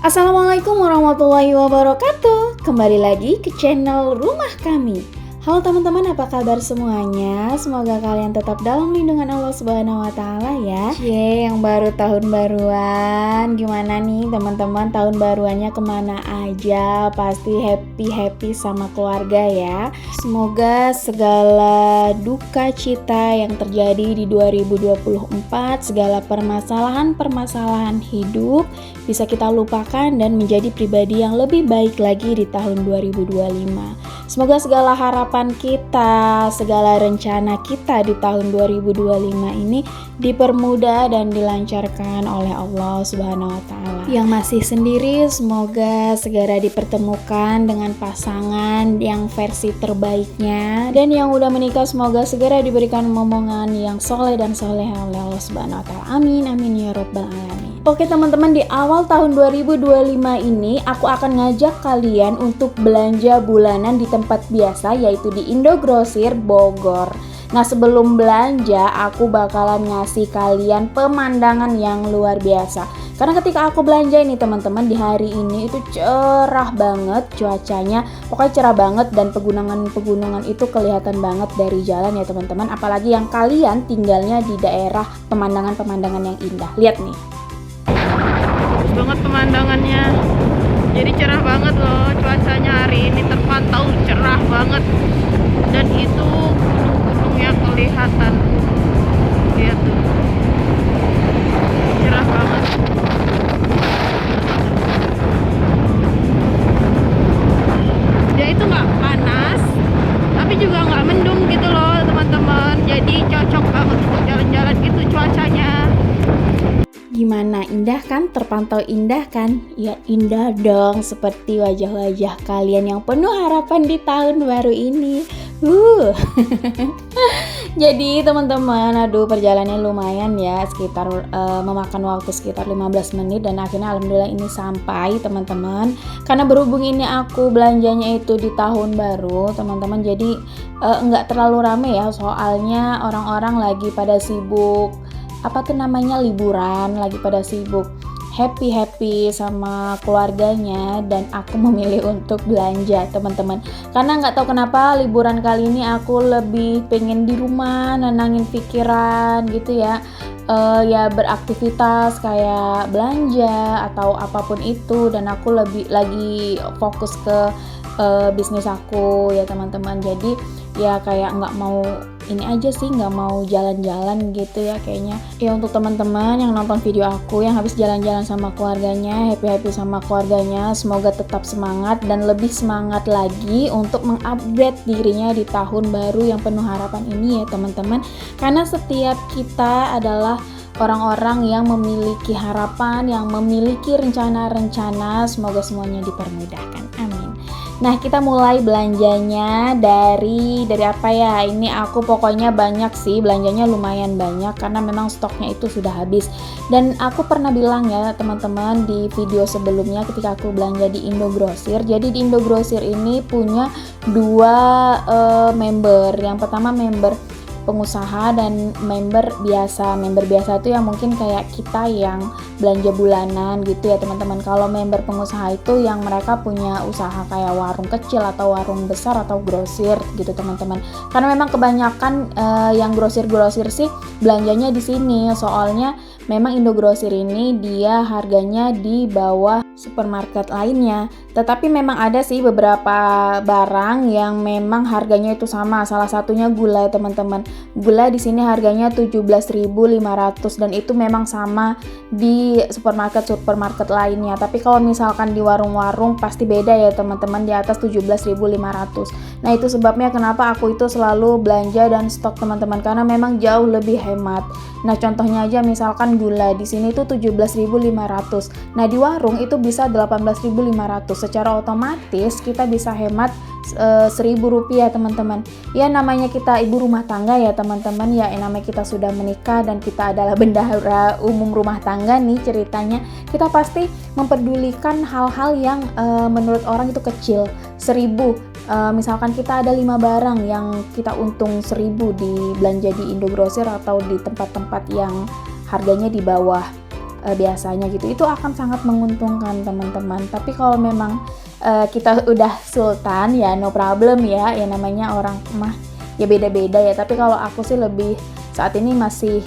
Assalamualaikum warahmatullahi wabarakatuh. Kembali lagi ke channel Rumah Kami. Halo teman-teman, apa kabar semuanya? Semoga kalian tetap dalam lindungan Allah Subhanahu wa taala ya. Yang baru tahun baruan, gimana nih teman-teman, tahun baruannya kemana aja? Pasti happy sama keluarga ya. Semoga segala duka cita yang terjadi di 2024, segala permasalahan hidup bisa kita lupakan dan menjadi pribadi yang lebih baik lagi di tahun 2025. Semoga segala harapan kita, segala rencana kita di tahun 2025 ini dipermudah dan dilancarkan oleh Allah Subhanahu wa taala. Yang masih sendiri semoga segera dipertemukan dengan pasangan yang versi terbaiknya, dan yang udah menikah semoga segera diberikan momongan yang soleh dan soleha oleh Allah Subhanahu wa taala. Amin amin ya rabbal alamin. Oke teman-teman, di awal tahun 2025 ini aku akan ngajak kalian untuk belanja bulanan di tempat biasa, yaitu di Indogrosir Bogor. Nah, sebelum belanja aku bakalan ngasih kalian pemandangan yang luar biasa. Karena ketika aku belanja ini teman-teman, di hari ini itu cerah banget cuacanya, pokoknya cerah banget, dan pegunungan itu kelihatan banget dari jalan ya teman-teman. Apalagi yang kalian tinggalnya di daerah pemandangan-pemandangan yang indah. Lihat nih. Bagus banget pemandangannya. Jadi cerah banget loh cuacanya hari ini, terpantau cerah banget. Dan itu gunung-gunungnya kelihatan. Lihat tuh. Cerah banget. Dia itu nggak panas, tapi juga nggak mendung gitu loh teman-teman. Jadi cocok banget untuk jalan-jalan gitu cuacanya. Gimana, indah kan? Terpantau indah kan? Ya indah dong, seperti wajah-wajah kalian yang penuh harapan di tahun baru ini. Jadi teman-teman, perjalanannya lumayan ya, sekitar memakan waktu sekitar 15 menit, dan akhirnya alhamdulillah ini sampai teman-teman. Karena berhubung ini aku belanjanya itu di tahun baru teman-teman, jadi nggak terlalu rame ya, soalnya orang-orang lagi pada sibuk liburan, lagi pada sibuk happy sama keluarganya, dan aku memilih untuk belanja teman-teman. Karena nggak tahu kenapa liburan kali ini aku lebih pengen di rumah nenangin pikiran gitu ya. Ya beraktivitas kayak belanja atau apapun itu, dan aku lagi fokus ke bisnis aku ya teman-teman. Jadi ya kayak nggak mau jalan-jalan gitu ya kayaknya. Ya untuk teman-teman yang nonton video aku yang habis jalan-jalan sama keluarganya, happy sama keluarganya, semoga tetap semangat dan lebih semangat lagi untuk mengupgrade dirinya di tahun baru yang penuh harapan ini ya teman-teman. Karena setiap kita adalah orang-orang yang memiliki harapan, yang memiliki rencana-rencana, semoga semuanya dipermudahkan. Amin. Nah, kita mulai belanjanya dari apa ya? Ini aku pokoknya banyak sih, belanjanya lumayan banyak karena memang stoknya itu sudah habis. Dan aku pernah bilang ya teman-teman di video sebelumnya ketika aku belanja di Indogrosir. Jadi di Indogrosir ini punya dua member. Yang pertama member pengusaha dan member biasa. Member biasa itu yang mungkin kayak kita yang belanja bulanan gitu ya teman-teman. Kalau member pengusaha itu yang mereka punya usaha kayak warung kecil atau warung besar atau grosir gitu teman-teman. Karena memang kebanyakan yang grosir sih belanjanya di sini. Soalnya memang Indogrosir ini dia harganya di bawah supermarket lainnya. Tetapi memang ada sih beberapa barang yang memang harganya itu sama. Salah satunya gula teman-teman. Gula di sini harganya 17.500 dan itu memang sama di supermarket lainnya. Tapi kalau misalkan di warung-warung pasti beda ya teman-teman, di atas 17.500. Nah, itu sebabnya kenapa aku itu selalu belanja dan stok teman-teman, karena memang jauh lebih hemat. Nah, contohnya aja misalkan gula di sini tuh 17.500. Nah, di warung itu bisa 18.500. Secara otomatis kita bisa hemat Rp1.000 teman-teman. Ya namanya kita ibu rumah tangga ya teman-teman, ya namanya kita sudah menikah dan kita adalah bendahara umum rumah tangga nih ceritanya. Kita pasti memperdulikan hal-hal yang menurut orang itu kecil. 1.000 misalkan kita ada 5 barang yang kita untung 1.000 di belanja di Indogrosir atau di tempat-tempat yang harganya di bawah biasanya gitu, itu akan sangat menguntungkan teman-teman. Tapi kalau memang kita udah sultan ya no problem ya, ya namanya orang mah ya beda-beda ya. Tapi kalau aku sih lebih saat ini masih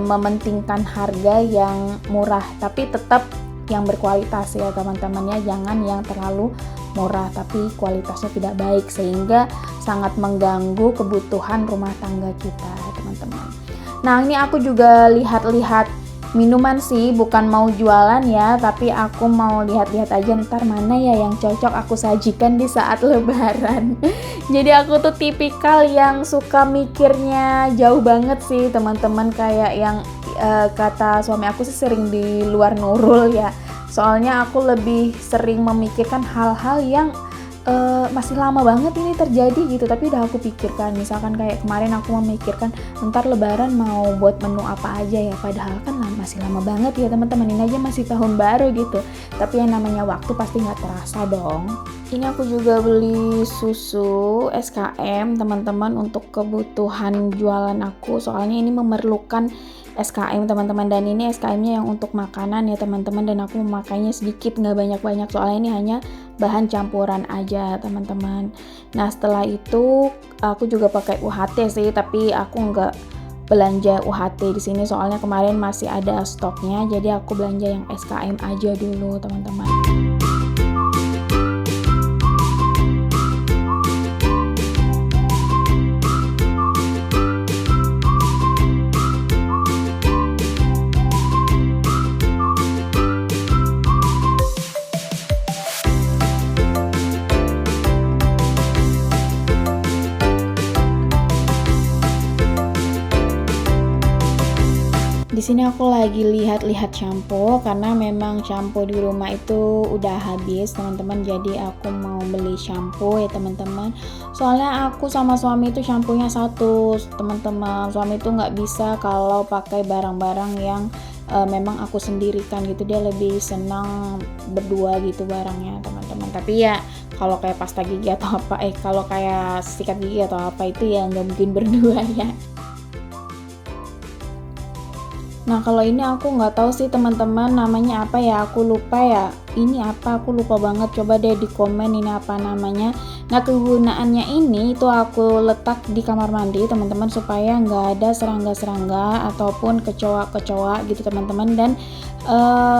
mementingkan harga yang murah tapi tetap yang berkualitas ya teman-teman ya, jangan yang terlalu murah tapi kualitasnya tidak baik sehingga sangat mengganggu kebutuhan rumah tangga kita teman-teman. Nah ini aku juga lihat-lihat minuman sih, bukan mau jualan ya, tapi aku mau lihat-lihat aja ntar mana ya yang cocok aku sajikan di saat lebaran. Jadi aku tuh tipikal yang suka mikirnya jauh banget sih teman-teman, kayak yang kata suami aku sih sering di luar nurul ya. Soalnya aku lebih sering memikirkan hal-hal yang masih lama banget ini terjadi gitu, tapi udah aku pikirkan. Misalkan kayak kemarin aku memikirkan ntar lebaran mau buat menu apa aja ya, padahal kan masih lama banget ya teman-teman, ini aja masih tahun baru gitu. Tapi yang namanya waktu pasti nggak terasa dong. Ini aku juga beli susu SKM teman-teman untuk kebutuhan jualan aku, soalnya ini memerlukan SKM teman-teman, dan ini SKM-nya yang untuk makanan ya teman-teman, dan aku memakainya sedikit nggak banyak-banyak soalnya ini hanya bahan campuran aja teman-teman. Nah setelah itu aku juga pakai UHT sih, tapi aku nggak belanja UHT di sini soalnya kemarin masih ada stoknya, jadi aku belanja yang SKM aja dulu teman-teman. Di sini aku lagi lihat-lihat shampoo karena memang shampoo di rumah itu udah habis teman-teman, jadi aku mau beli shampoo ya teman-teman. Soalnya aku sama suami itu shampoonya satu teman-teman, suami itu nggak bisa kalau pakai barang-barang yang memang aku sendirikan gitu, dia lebih senang berdua gitu barangnya teman-teman. Tapi ya kalau kayak pasta gigi atau apa kalau kayak sikat gigi atau apa itu ya nggak mungkin berdua ya. Nah kalau ini aku nggak tahu sih teman-teman namanya apa ya, aku lupa ya. Ini apa, aku lupa banget, coba deh di komen ini apa namanya. Nah kegunaannya ini itu aku letak di kamar mandi teman-teman supaya nggak ada serangga-serangga ataupun kecoa-kecoa gitu teman-teman, dan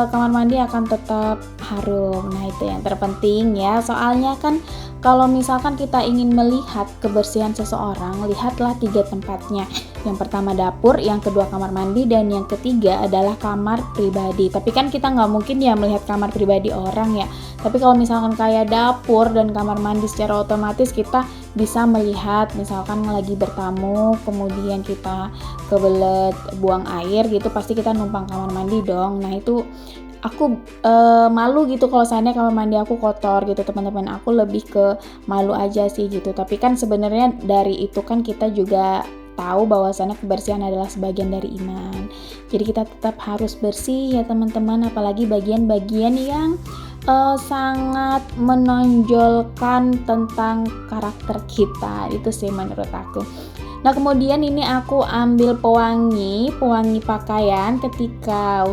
kamar mandi akan tetap harum. Nah itu yang terpenting ya, soalnya kan kalau misalkan kita ingin melihat kebersihan seseorang, lihatlah 3 tempatnya. Yang pertama dapur, yang kedua kamar mandi, dan yang ketiga adalah kamar pribadi. Tapi kan kita nggak mungkin ya melihat kamar pribadi orang ya. Tapi kalau misalkan kayak dapur dan kamar mandi secara otomatis kita bisa melihat misalkan lagi bertamu, kemudian kita kebelet buang air gitu, pasti kita numpang kamar mandi dong. Nah itu aku malu gitu kalau seandainya kamar mandi aku kotor gitu teman-teman, aku lebih ke malu aja sih gitu. Tapi kan sebenarnya dari itu kan kita juga tahu bahwasannya kebersihan adalah sebagian dari iman, jadi kita tetap harus bersih ya teman-teman, apalagi bagian-bagian yang sangat menonjolkan tentang karakter kita, itu sih menurut aku. Nah kemudian ini aku ambil pewangi pakaian ketika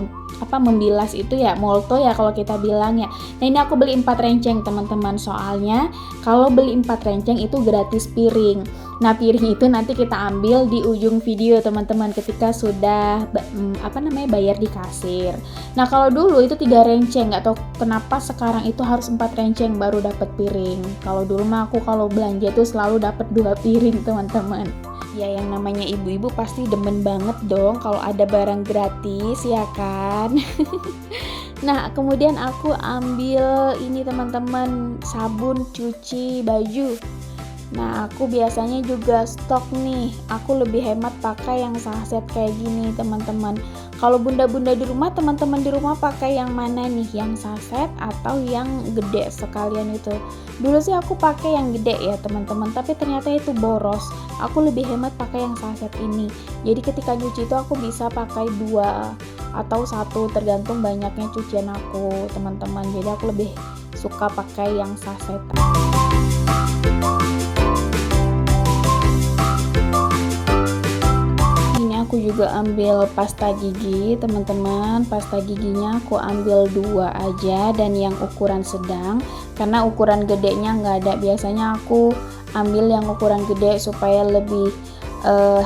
membilas itu ya, molto ya kalau kita bilang ya. Nah ini aku beli 4 renceng teman-teman, soalnya kalau beli 4 renceng itu gratis piring. Nah piring itu nanti kita ambil di ujung video teman-teman ketika sudah bayar di kasir. Nah kalau dulu itu 3 renceng, nggak tahu kenapa sekarang itu harus 4 renceng baru dapat piring. Kalau dulu mah aku kalau belanja itu selalu dapat 2 piring teman-teman. Ya yang namanya ibu-ibu pasti demen banget dong kalau ada barang gratis ya kan. Nah kemudian aku ambil ini teman-teman, sabun cuci baju. Nah aku biasanya juga stok nih, aku lebih hemat pakai yang saset kayak gini teman-teman. Kalau bunda-bunda di rumah, teman-teman di rumah pakai yang mana nih, yang saset atau yang gede sekalian itu? Dulu sih aku pakai yang gede ya teman-teman, tapi ternyata itu boros. Aku lebih hemat pakai yang saset ini, jadi ketika nyuci itu aku bisa pakai 2 atau 1 tergantung banyaknya cucian aku teman-teman. Jadi aku lebih suka pakai yang saset. aku juga ambil pasta gigi teman-teman. Pasta giginya aku ambil 2 aja dan yang ukuran sedang, karena ukuran gedenya nggak ada. Biasanya aku ambil yang ukuran gede supaya lebih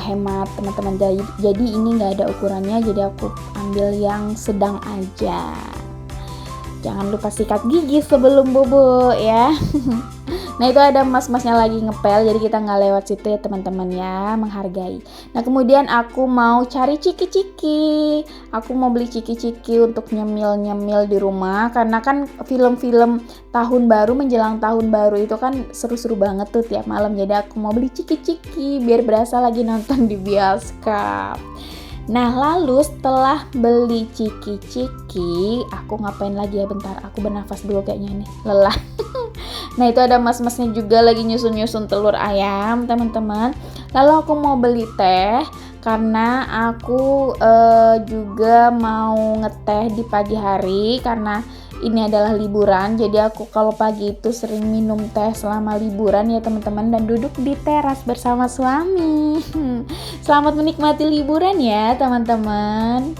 hemat teman-teman. Jadi ini nggak ada ukurannya, jadi aku ambil yang sedang aja. Jangan lupa sikat gigi sebelum bobo ya. Nah itu ada mas-masnya lagi ngepel, jadi kita nggak lewat situ ya teman-teman ya, menghargai. Nah kemudian aku mau cari ciki-ciki. Aku mau beli ciki-ciki untuk nyemil-nyemil di rumah, karena kan film-film tahun baru menjelang tahun baru itu kan seru-seru banget tuh tiap malam. Jadi aku mau beli ciki-ciki biar berasa lagi nonton di bioskop. Nah lalu setelah beli ciki-ciki, aku ngapain lagi ya, bentar aku bernafas dulu kayaknya nih, lelah. Nah itu ada mas-masnya juga lagi nyusun-nyusun telur ayam teman-teman. Lalu aku mau beli teh, karena aku juga mau ngeteh di pagi hari, karena ini adalah liburan. Jadi aku kalau pagi itu sering minum teh selama liburan ya teman-teman, dan duduk di teras bersama suami. Selamat menikmati liburan ya teman-teman.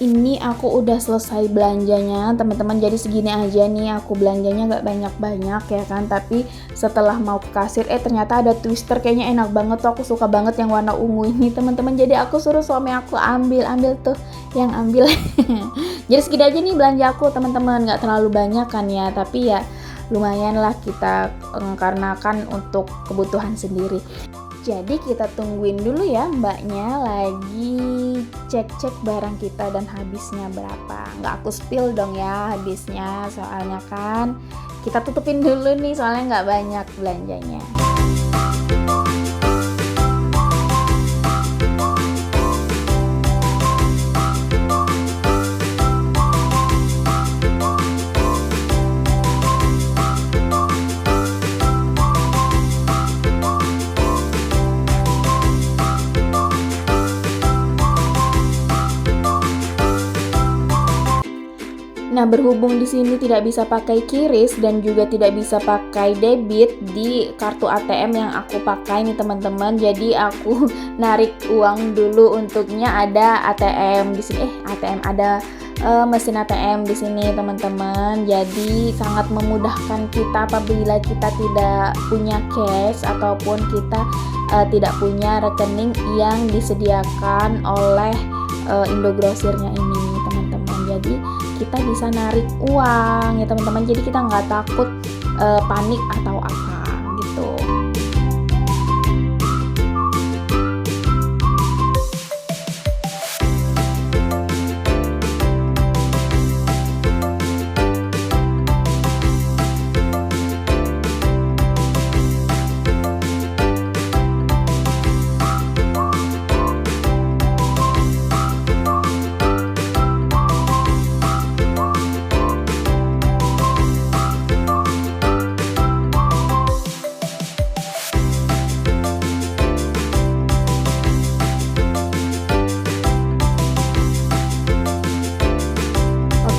Ini aku udah selesai belanjanya teman-teman, jadi segini aja nih aku belanjanya nggak banyak-banyak ya kan. Tapi setelah mau ke kasir ternyata ada twister, kayaknya enak banget tuh, aku suka banget yang warna ungu ini teman-teman. Jadi aku suruh suami aku ambil tuh yang ambil. Jadi segini aja nih belanja aku teman-teman, nggak terlalu banyak kan ya, tapi ya lumayan lah kita karena kan untuk kebutuhan sendiri. Jadi kita tungguin dulu ya mbaknya lagi cek-cek barang kita dan habisnya berapa. Nggak aku spill dong ya habisnya, soalnya kan kita tutupin dulu nih soalnya nggak banyak belanjanya. Nah, berhubung di sini tidak bisa pakai QRIS dan juga tidak bisa pakai debit di kartu ATM yang aku pakai nih teman-teman. Jadi aku narik uang dulu, untuknya ada ATM di sini. ATM ada mesin ATM di sini teman-teman. Jadi sangat memudahkan kita apabila kita tidak punya cash ataupun kita tidak punya rekening yang disediakan oleh Indogrosirnya ini teman-teman. Jadi kita bisa narik uang ya teman-teman, jadi kita nggak takut panik atau apa gitu.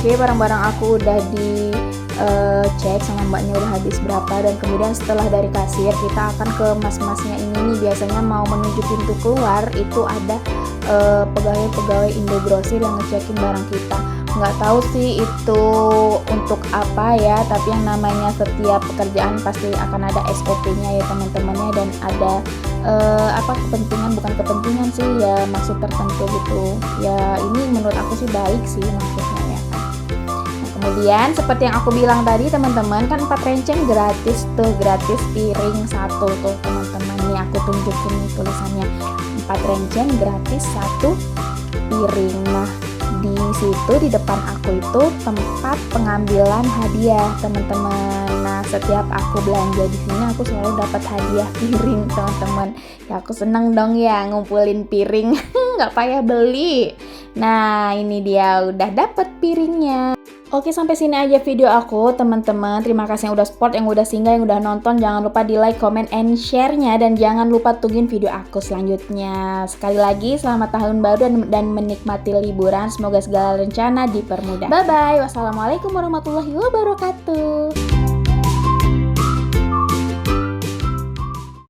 Oke, barang-barang aku udah di cek sama mbaknya udah habis berapa, dan kemudian setelah dari kasir kita akan ke mas-masnya ini nih. Biasanya mau menuju pintu keluar itu ada pegawai-pegawai Indogrosir yang ngecekin barang kita. Nggak tahu sih itu untuk apa ya, tapi yang namanya setiap pekerjaan pasti akan ada SOP-nya ya teman-temannya, dan ada bukan kepentingan sih ya, maksud tertentu gitu ya. Ini menurut aku sih baik sih maksudnya ya. Kemudian seperti yang aku bilang tadi teman-teman, kan 4 renceng gratis tuh, gratis piring 1 tuh teman-teman. Nih aku tunjukin nih tulisannya, 4 renceng gratis 1 piring. Nah di situ di depan aku itu tempat pengambilan hadiah teman-teman. Nah setiap aku belanja di sini aku selalu dapat hadiah piring teman-teman. Ya aku seneng dong ya ngumpulin piring, nggak payah beli. Nah ini dia udah dapet piringnya. Oke, sampai sini aja video aku, teman-teman. Terima kasih yang udah support, yang udah singgah, yang udah nonton. Jangan lupa di like, comment, and share-nya. Dan jangan lupa tungguin video aku selanjutnya. Sekali lagi, selamat tahun baru dan menikmati liburan. Semoga segala rencana dipermudah. Bye-bye. Wassalamualaikum warahmatullahi wabarakatuh.